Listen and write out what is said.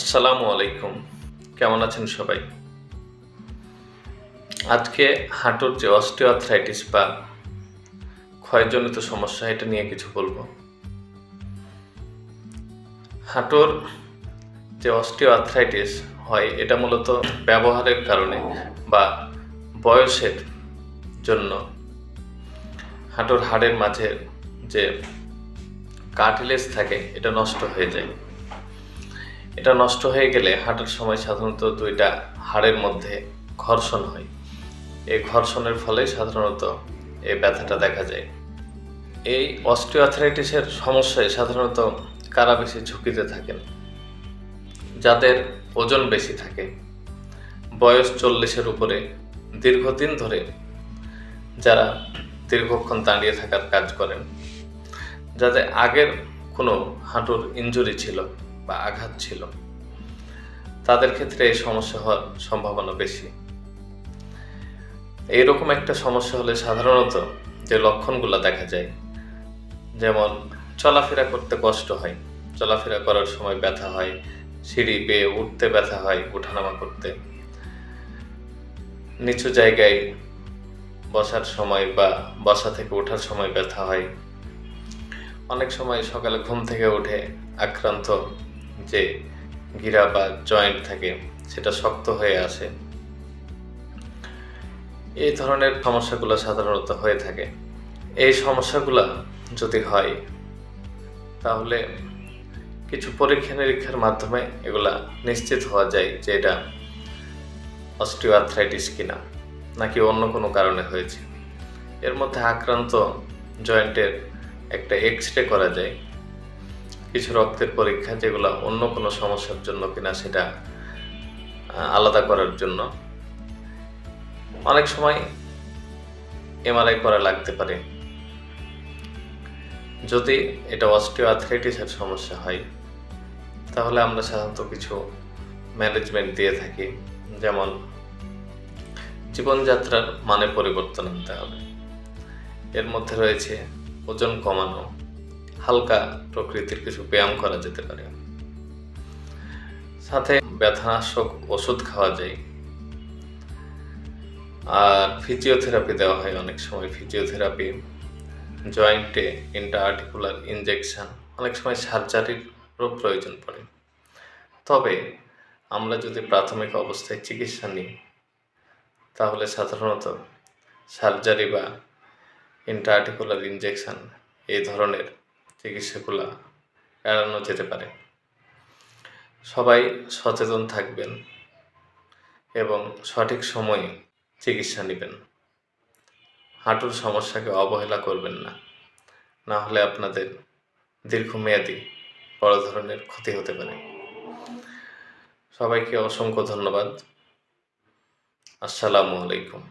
আসসালামু আলাইকুম। কেমন আছেন সবাই? আজকে হাঁটুর যে অস্টিওআর্থ্রাইটিস বা ক্ষয়জনিত সমস্যা এটা নিয়ে কিছু বলবো। হাঁটুর যে অস্টিওআর্থ্রাইটিস হয় এটা মূলত ব্যবহারের কারণে বা বয়সের জন্য হাঁটুর হাড়ের মাঝে যে কার্টিলেজ থাকে এটা নষ্ট হয়ে যায়। এটা নষ্ট হয়ে গেলে হাঁটার সময় সাধারণত দুইটা হাড়ের মধ্যে ঘর্ষণ হয়। এই ঘর্ষণের ফলে সাধারণত এই ব্যথাটা দেখা যায়। এই অস্টিওআর্থ্রাইটিসের সমস্যায় সাধারণত কারা বেশি ঝুঁকিতে থাকেন? যাদের ওজন বেশি থাকে, বয়স 40-এর উপরে, দীর্ঘদিন ধরে যারা দীর্ঘক্ষণ দাঁড়িয়ে থাকার কাজ করেন, যাদের আগের কোনো হাঁটুর ইনজুরি ছিল বা আঘাত ছিল, তাদের ক্ষেত্রে এই সমস্যা হওয়ার সম্ভাবনা বেশি। এইরকম একটা সমস্যা হলে সাধারণত যে লক্ষণগুলো দেখা যায়, যেমন চলাফেরা করতে কষ্ট হয়, চলাফেরা করার সময় ব্যথা হয়, সিঁড়ি বেয়ে উঠতে ব্যথা হয়, ওঠানামা করতে, নিচু জায়গায় বসার সময় বা বসা থেকে ওঠার সময় ব্যথা হয়, অনেক সময় সকালে ঘুম থেকে উঠে আক্রান্ত যে গিরা বা জয়েন্ট থাকে সেটা শক্ত হয়ে আসে। এই ধরনের সমস্যাগুলো সাধারণত হয়ে থাকে। এই সমস্যাগুলো যদি হয় তাহলে কিছু পরীক্ষা নিরীক্ষার মাধ্যমে এগুলা নিশ্চিত হওয়া যায় যে এটা অস্টিওআর্থ্রাইটিস কিনা, নাকি অন্য কোনো কারণে হয়েছে। এর মধ্যে আক্রান্ত জয়েন্টের একটা এক্স-রে করা যায়, কিছু রক্তের পরীক্ষা যেগুলো অন্য কোনো সমস্যার জন্য কিনা সেটা আলাদা করার জন্য। অনেক সময় এমআরআই করা লাগতে পারে। যদি এটা অস্টিওআর্থ্রাইটিসের সমস্যা হয় তাহলে আমরা সাধারণত কিছু ম্যানেজমেন্ট দিয়ে থাকি, যেমন জীবনযাত্রার মানে পরিবর্তন আনতে হবে। এর মধ্যে রয়েছে ওজন কমানো, হালকা প্রকৃতির কিছু ব্যায়াম করা যেতে পারে, সাথে ব্যথানাশক ওষুধ খাওয়া যায়, আর ফিজিওথেরাপি দেওয়া হয়। অনেক সময় ফিজিওথেরাপি, জয়েন্টে ইন্ট্রা-আর্টিকুলার ইনজেকশন, অনেক সময় সার্জারিরও প্রয়োজন পড়ে। তবে আমরা যদি প্রাথমিক অবস্থায় চিকিৎসা নিই তাহলে সাধারণত সার্জারি বা ইন্ট্রা-আর্টিকুলার ইনজেকশন এই ধরনের চিকিৎসাগুলো এড়ানো যেতে পারে। সবাই সচেতন থাকবেন এবং সঠিক সময়ে চিকিৎসা নেবেন। হাঁটুর সমস্যাকে অবহেলা করবেন না, না হলে আপনাদের দীর্ঘমেয়াদী বড় ধরনের ক্ষতি হতে পারে। সবাইকে অসংখ্য ধন্যবাদ। আসসালামু আলাইকুম।